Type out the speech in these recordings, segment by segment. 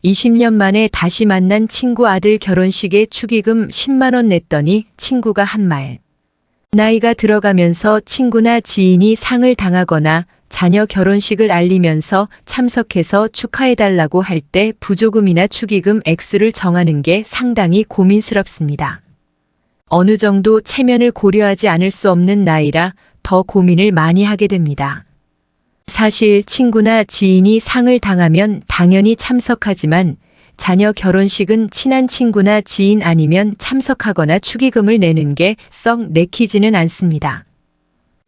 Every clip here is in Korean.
20년 만에 다시 만난 친구 아들 결혼식에 축의금 10만 원 냈더니 친구가 한 말. 나이가 들어가면서 친구나 지인이 상을 당하거나 자녀 결혼식을 알리면서 참석해서 축하해달라고 할 때 부조금이나 축의금 액수를 정하는 게 상당히 고민스럽습니다. 어느 정도 체면을 고려하지 않을 수 없는 나이라 더 고민을 많이 하게 됩니다. 사실 친구나 지인이 상을 당하면 당연히 참석하지만 자녀 결혼식은 친한 친구나 지인 아니면 참석하거나 축의금을 내는 게 썩 내키지는 않습니다.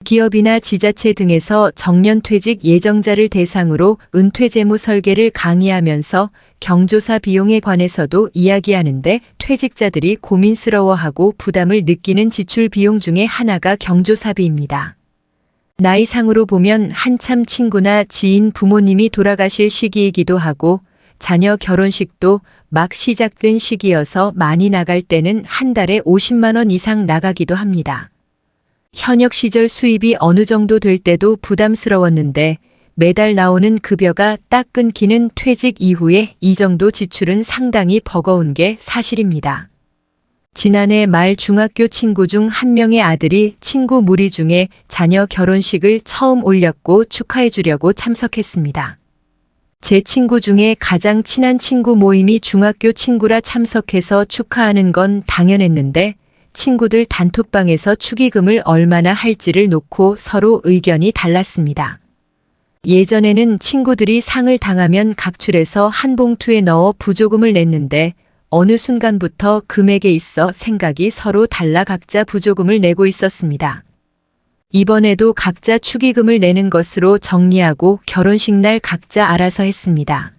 기업이나 지자체 등에서 정년퇴직 예정자를 대상으로 은퇴재무 설계를 강의하면서 경조사 비용에 관해서도 이야기하는데 퇴직자들이 고민스러워하고 부담을 느끼는 지출 비용 중에 하나가 경조사비입니다. 나이상으로 보면 한참 친구나 지인 부모님이 돌아가실 시기이기도 하고 자녀 결혼식도 막 시작된 시기여서 많이 나갈 때는 한 달에 50만 원 이상 나가기도 합니다. 현역 시절 수입이 어느 정도 될 때도 부담스러웠는데 매달 나오는 급여가 딱 끊기는 퇴직 이후에 이 정도 지출은 상당히 버거운 게 사실입니다. 지난해 말 중학교 친구 중 한 명의 아들이 친구 무리 중에 자녀 결혼식을 처음 올렸고 축하해 주려고 참석했습니다. 제 친구 중에 가장 친한 친구 모임이 중학교 친구라 참석해서 축하하는 건 당연했는데 친구들 단톡방에서 축의금을 얼마나 할지를 놓고 서로 의견이 달랐습니다. 예전에는 친구들이 상을 당하면 각출해서 한 봉투에 넣어 부조금을 냈는데 어느 순간부터 금액에 있어 생각이 서로 달라 각자 부조금을 내고 있었습니다. 이번에도 각자 축의금을 내는 것으로 정리하고 결혼식 날 각자 알아서 했습니다.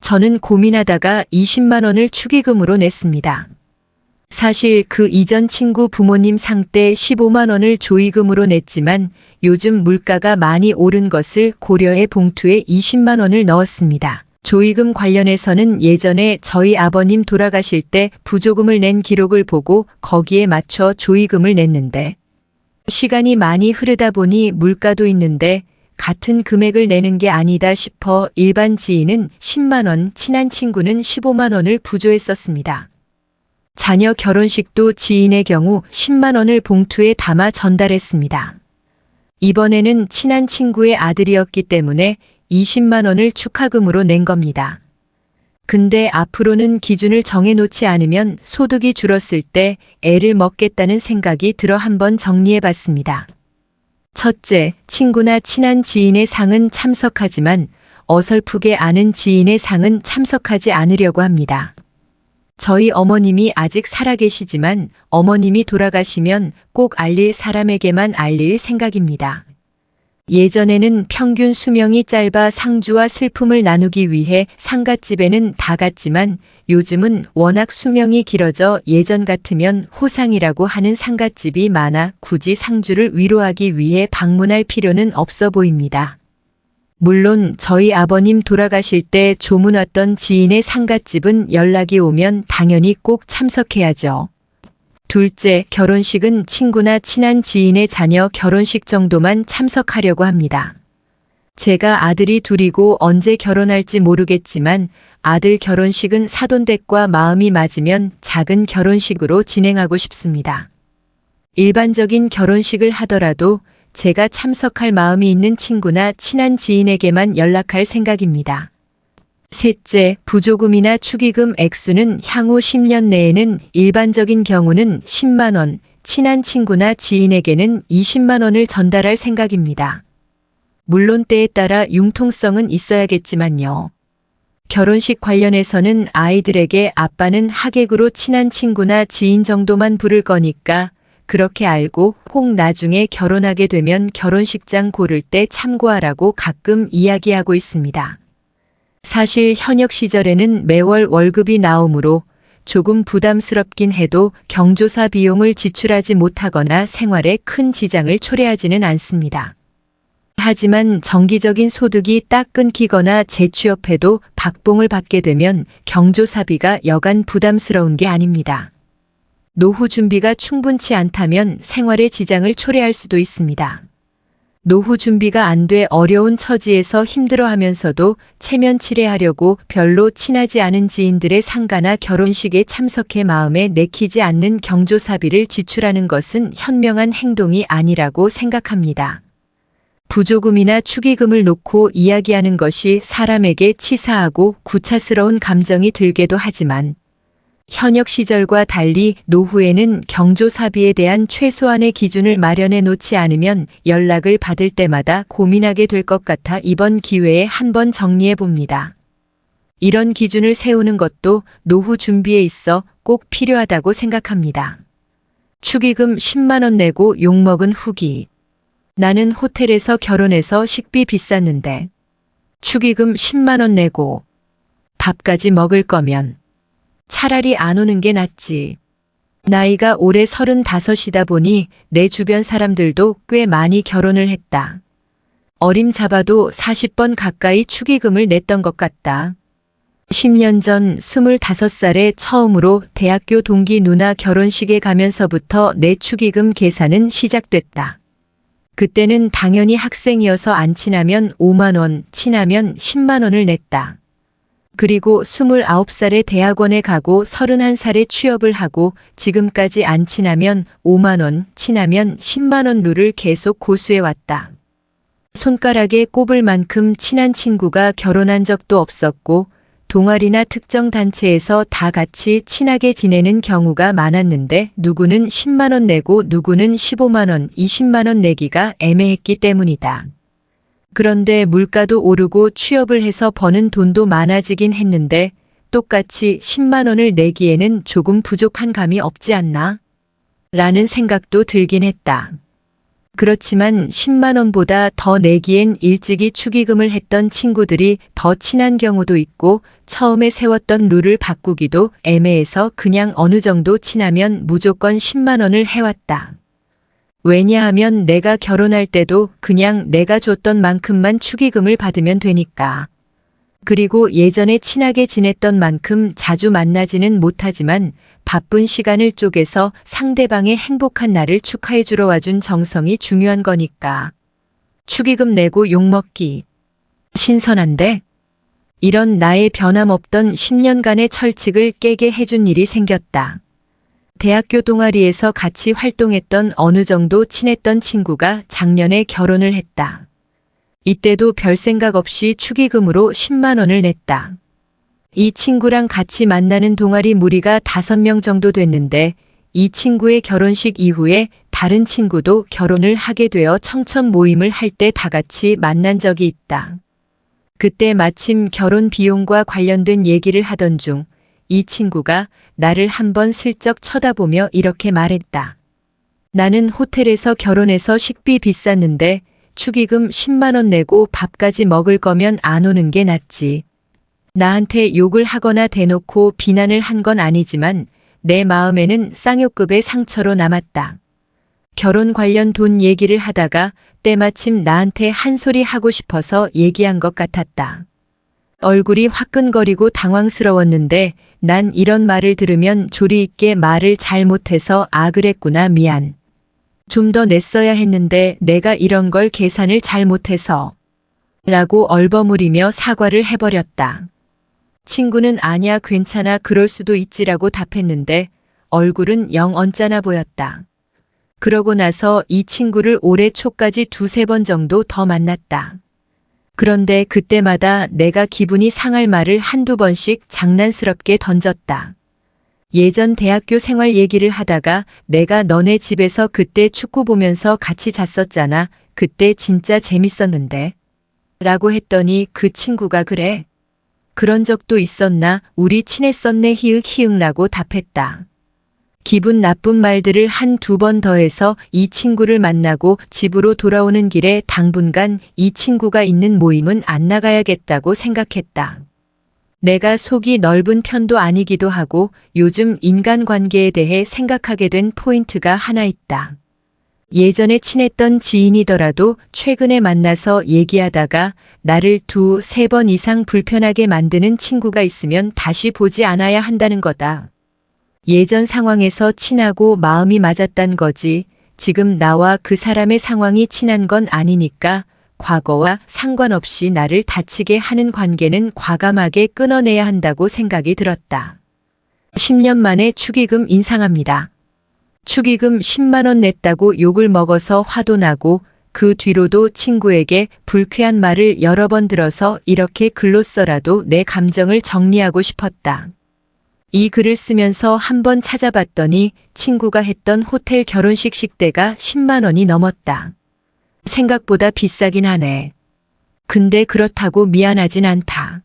저는 고민하다가 20만 원을 축의금으로 냈습니다. 사실 그 이전 친구 부모님 상 때 15만 원을 조의금으로 냈지만 요즘 물가가 많이 오른 것을 고려해 봉투에 20만 원을 넣었습니다. 조의금 관련해서는 예전에 저희 아버님 돌아가실 때 부조금을 낸 기록을 보고 거기에 맞춰 조의금을 냈는데 시간이 많이 흐르다 보니 물가도 있는데 같은 금액을 내는 게 아니다 싶어 일반 지인은 10만 원, 친한 친구는 15만 원을 부조했었습니다. 자녀 결혼식도 지인의 경우 10만 원을 봉투에 담아 전달했습니다. 이번에는 친한 친구의 아들이었기 때문에 20만 원을 축하금으로 낸 겁니다. 근데 앞으로는 기준을 정해놓지 않으면 소득이 줄었을 때 애를 먹겠다는 생각이 들어 한번 정리해봤습니다. 첫째, 친구나 친한 지인의 상은 참석하지만 어설프게 아는 지인의 상은 참석하지 않으려고 합니다. 저희 어머님이 아직 살아계시지만 어머님이 돌아가시면 꼭 알릴 사람에게만 알릴 생각입니다. 예전에는 평균 수명이 짧아 상주와 슬픔을 나누기 위해 상갓집에는 다 갔지만 요즘은 워낙 수명이 길어져 예전 같으면 호상이라고 하는 상갓집이 많아 굳이 상주를 위로하기 위해 방문할 필요는 없어 보입니다. 물론 저희 아버님 돌아가실 때 조문 왔던 지인의 상갓집은 연락이 오면 당연히 꼭 참석해야죠. 둘째, 결혼식은 친구나 친한 지인의 자녀 결혼식 정도만 참석하려고 합니다. 제가 아들이 둘이고 언제 결혼할지 모르겠지만 아들 결혼식은 사돈댁과 마음이 맞으면 작은 결혼식으로 진행하고 싶습니다. 일반적인 결혼식을 하더라도 제가 참석할 마음이 있는 친구나 친한 지인에게만 연락할 생각입니다. 셋째, 부조금이나 축의금 액수는 향후 10년 내에는 일반적인 경우는 10만 원, 친한 친구나 지인에게는 20만 원을 전달할 생각입니다. 물론 때에 따라 융통성은 있어야겠지만요. 결혼식 관련해서는 아이들에게 아빠는 하객으로 친한 친구나 지인 정도만 부를 거니까 그렇게 알고 혹 나중에 결혼하게 되면 결혼식장 고를 때 참고하라고 가끔 이야기하고 있습니다. 사실 현역 시절에는 매월 월급이 나오므로 조금 부담스럽긴 해도 경조사 비용을 지출하지 못하거나 생활에 큰 지장을 초래하지는 않습니다. 하지만 정기적인 소득이 딱 끊기거나 재취업해도 박봉을 받게 되면 경조사비가 여간 부담스러운 게 아닙니다. 노후 준비가 충분치 않다면 생활에 지장을 초래할 수도 있습니다. 노후 준비가 안 돼 어려운 처지에서 힘들어하면서도 체면 칠해하려고 별로 친하지 않은 지인들의 상가나 결혼식에 참석해 마음에 내키지 않는 경조사비를 지출하는 것은 현명한 행동이 아니라고 생각합니다. 부조금이나 축의금을 놓고 이야기하는 것이 사람에게 치사하고 구차스러운 감정이 들게도 하지만 현역 시절과 달리 노후에는 경조사비에 대한 최소한의 기준을 마련해 놓지 않으면 연락을 받을 때마다 고민하게 될 것 같아 이번 기회에 한번 정리해 봅니다. 이런 기준을 세우는 것도 노후 준비에 있어 꼭 필요하다고 생각합니다. 축의금 10만 원 내고 욕먹은 후기. 나는 호텔에서 결혼해서 식비 비쌌는데 축의금 10만 원 내고 밥까지 먹을 거면 차라리 안 오는 게 낫지. 나이가 올해 35이다 보니 내 주변 사람들도 꽤 많이 결혼을 했다. 어림잡아도 40번 가까이 축의금을 냈던 것 같다. 10년 전 25살에 처음으로 대학교 동기 누나 결혼식에 가면서부터 내 축의금 계산은 시작됐다. 그때는 당연히 학생이어서 안 친하면 5만 원, 친하면 10만 원을 냈다. 그리고 29살에 대학원에 가고 31살에 취업을 하고 지금까지 안 친하면 5만 원, 친하면 10만 원 룰을 계속 고수해 왔다. 손가락에 꼽을 만큼 친한 친구가 결혼한 적도 없었고 동아리나 특정 단체에서 다 같이 친하게 지내는 경우가 많았는데 누구는 10만 원 내고 누구는 15만 원, 20만 원 내기가 애매했기 때문이다. 그런데 물가도 오르고 취업을 해서 버는 돈도 많아지긴 했는데 똑같이 10만 원을 내기에는 조금 부족한 감이 없지 않나? 라는 생각도 들긴 했다. 그렇지만 10만 원보다 더 내기엔 일찍이 축의금을 했던 친구들이 더 친한 경우도 있고 처음에 세웠던 룰을 바꾸기도 애매해서 그냥 어느 정도 친하면 무조건 10만 원을 해왔다. 왜냐하면 내가 결혼할 때도 그냥 내가 줬던 만큼만 축의금을 받으면 되니까. 그리고 예전에 친하게 지냈던 만큼 자주 만나지는 못하지만 바쁜 시간을 쪼개서 상대방의 행복한 날을 축하해주러 와준 정성이 중요한 거니까. 축의금 내고 욕먹기. 신선한데? 이런 나의 변함없던 10년간의 철칙을 깨게 해준 일이 생겼다. 대학교 동아리에서 같이 활동했던 어느 정도 친했던 친구가 작년에 결혼을 했다. 이때도 별 생각 없이 축의금으로 10만 원을 냈다. 이 친구랑 같이 만나는 동아리 무리가 5명 정도 됐는데 이 친구의 결혼식 이후에 다른 친구도 결혼을 하게 되어 청첩 모임을 할 때 다 같이 만난 적이 있다. 그때 마침 결혼 비용과 관련된 얘기를 하던 중 이 친구가 나를 한번 슬쩍 쳐다보며 이렇게 말했다. 나는 호텔에서 결혼해서 식비 비쌌는데 축의금 10만 원 내고 밥까지 먹을 거면 안 오는 게 낫지. 나한테 욕을 하거나 대놓고 비난을 한 건 아니지만 내 마음에는 쌍욕급의 상처로 남았다. 결혼 관련 돈 얘기를 하다가 때마침 나한테 한 소리 하고 싶어서 얘기한 것 같았다. 얼굴이 화끈거리고 당황스러웠는데 난 이런 말을 들으면 조리 있게 말을 잘못해서 아 그랬구나 미안. 좀 더 냈어야 했는데 내가 이런 걸 계산을 잘못해서 라고 얼버무리며 사과를 해버렸다. 친구는 아니야 괜찮아 그럴 수도 있지라고 답했는데 얼굴은 영 언짢아 보였다. 그러고 나서 이 친구를 올해 초까지 2-3번 정도 더 만났다. 그런데 그때마다 내가 기분이 상할 말을 한두 번씩 장난스럽게 던졌다. 예전 대학교 생활 얘기를 하다가 내가 너네 집에서 그때 축구 보면서 같이 잤었잖아. 그때 진짜 재밌었는데. 라고 했더니 그 친구가 그래. 그런 적도 있었나? 우리 친했었네 히읗히읗라고 답했다. 기분 나쁜 말들을 1-2번 더해서 이 친구를 만나고 집으로 돌아오는 길에 당분간 이 친구가 있는 모임은 안 나가야겠다고 생각했다. 내가 속이 넓은 편도 아니기도 하고 요즘 인간관계에 대해 생각하게 된 포인트가 하나 있다. 예전에 친했던 지인이더라도 최근에 만나서 얘기하다가 나를 2-3번 이상 불편하게 만드는 친구가 있으면 다시 보지 않아야 한다는 거다. 예전 상황에서 친하고 마음이 맞았단 거지 지금 나와 그 사람의 상황이 친한 건 아니니까 과거와 상관없이 나를 다치게 하는 관계는 과감하게 끊어내야 한다고 생각이 들었다. 10년 만에 축의금 인상합니다. 축의금 10만 원 냈다고 욕을 먹어서 화도 나고 그 뒤로도 친구에게 불쾌한 말을 여러 번 들어서 이렇게 글로 써라도 내 감정을 정리하고 싶었다. 이 글을 쓰면서 한번 찾아봤더니 친구가 했던 호텔 결혼식 식대가 10만 원이 넘었다. 생각보다 비싸긴 하네. 근데 그렇다고 미안하진 않다.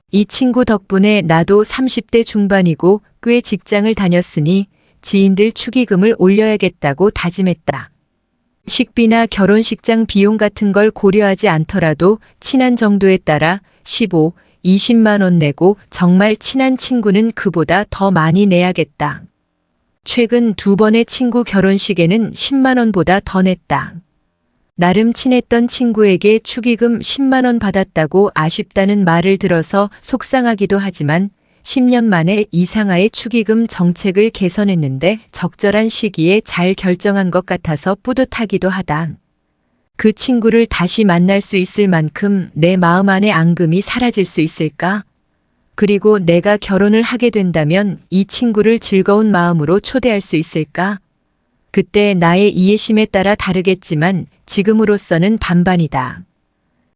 이 친구 덕분에 나도 30대 중반이고 꽤 직장을 다녔으니 지인들 축의금을 올려야겠다고 다짐했다. 식비나 결혼식장 비용 같은 걸 고려하지 않더라도 친한 정도에 따라 15, 20만 원 내고 정말 친한 친구는 그보다 더 많이 내야겠다. 최근 2번의 친구 결혼식에는 10만 원보다 더 냈다. 나름 친했던 친구에게 축의금 10만 원 받았다고 아쉽다는 말을 들어서 속상하기도 하지만 10년 만에 이상하의 축의금 정책을 개선했는데 적절한 시기에 잘 결정한 것 같아서 뿌듯하기도 하다. 그 친구를 다시 만날 수 있을 만큼 내 마음 안의 앙금이 사라질 수 있을까? 그리고 내가 결혼을 하게 된다면 이 친구를 즐거운 마음으로 초대할 수 있을까? 그때 나의 이해심에 따라 다르겠지만 지금으로서는 반반이다.